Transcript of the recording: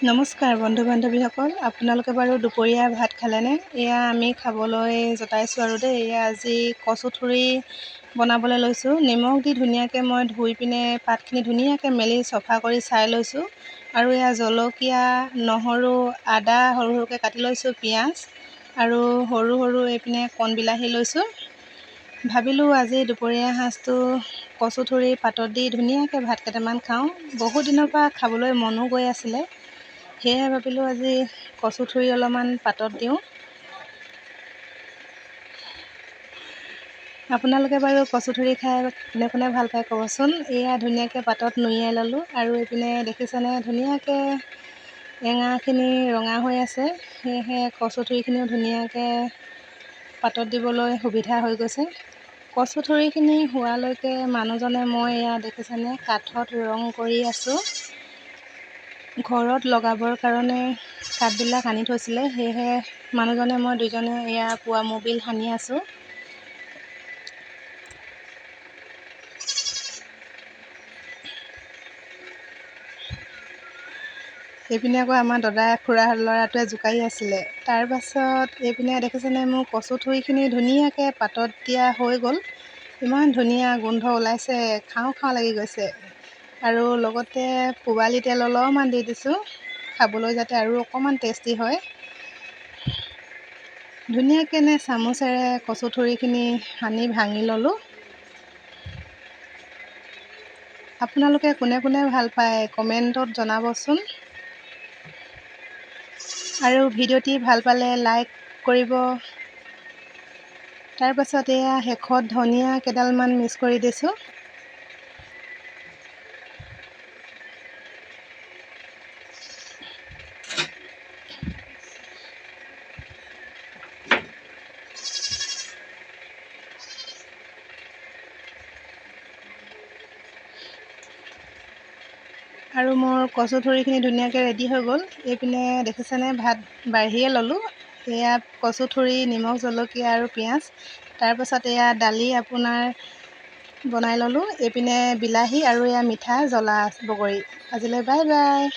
নমস্কাৰ বন্ধু বান্ধৱীসকল, আপোনালোকে বাৰু দুপৰীয়া ভাত খালেনে? এয়া আমি খাবলৈ জতাইছোঁ আৰু দেই। এয়া আজি কচুথুৰি বনাবলৈ লৈছোঁ। নিমখ দি ধুনীয়াকৈ মই ধুই পিনে পাতখিনি ধুনীয়াকৈ মেলি চফা কৰি চাই লৈছোঁ। আৰু এয়া জলকীয়া, নহৰু, আদা সৰু সৰুকৈ কাটি লৈছোঁ, পিঁয়াজ আৰু সৰু সৰু এইপিনে কণ বিলাহী লৈছোঁ। ভাবিলোঁ আজি দুপৰীয়া সাঁজটো কচুথুৰি পাতত দি ধুনীয়াকৈ ভাত কেইটামান খাওঁ। বহুত দিনৰ পৰা খাবলৈ মনো গৈ আছিলে, সেয়েহে ভাবিলোঁ আজি কচুথুৰি অলপমান পাতত দিওঁ। আপোনালোকে বাৰু কচুথুৰি খাই কোনে কোনে ভাল পায় ক'বচোন। এয়া ধুনীয়াকৈ পাতত নুৰিয়াই ল'লোঁ আৰু এইপিনে দেখিছেনে ধুনীয়াকৈ এঙাৰখিনি ৰঙা হৈ আছে, সেয়েহে কচুথুৰিখিনিও ধুনীয়াকৈ পাতত দিবলৈ সুবিধা হৈ গৈছে। কচুথুৰিখিনি হোৱালৈকে মানুহজনে মই এয়া দেখিছেনে কাঠত ৰং কৰি আছোঁ। ঘৰত লগাবৰ কাৰণে কাঠবিলাক আনি থৈছিলে, সেয়েহে মানুহজনে মই দুইজনে এয়া পুৱা মবিল সানি আছোঁ। এইপিনে আকৌ আমাৰ খুৰা ল'ৰাটোৱে জোকাৰি আছিলে। তাৰপাছত এইপিনে দেখিছেনে মোৰ কচুথুৰিখিনি ধুনীয়াকৈ পাতত দিয়া হৈ গ'ল। ইমান ধুনীয়া গোন্ধ ওলাইছে, খাওঁ খাওঁ লাগি গৈছে। আৰু লগতে পোৱালি তেল অলপমান দি দিছোঁ, খাবলৈ যাতে আৰু অকণমান টেষ্টি হয়। ধুনীয়াকৈ চামুচেৰে কচুথুৰিখিনি সানি ভাঙি ল'লোঁ। আপোনালোকে কোনে কোনে ভাল পায় কমেণ্টত জনাবচোন। আৰু ভিডিঅ'টি ভাল পালে লাইক কৰিব। তাৰপাছত এয়া শেষত ধনিয়া কেইডালমান মিক্স কৰি দিছোঁ। আৰু মোৰ কচুথুৰিখিনি ধুনীয়াকৈ ৰেডি হৈ গ'ল। এইপিনে দেখিছেনে ভাত বাঢ়িয়ে ল'লোঁ। এয়া কচুথুৰি, নিমখ, জলকীয়া আৰু পিঁয়াজ। তাৰপাছত এয়া দালি আপোনাৰ বনাই ল'লোঁ। এইপিনে বিলাহী আৰু এয়া মিঠা জ্বলা বগৰী। আজিলৈ বাই বাই।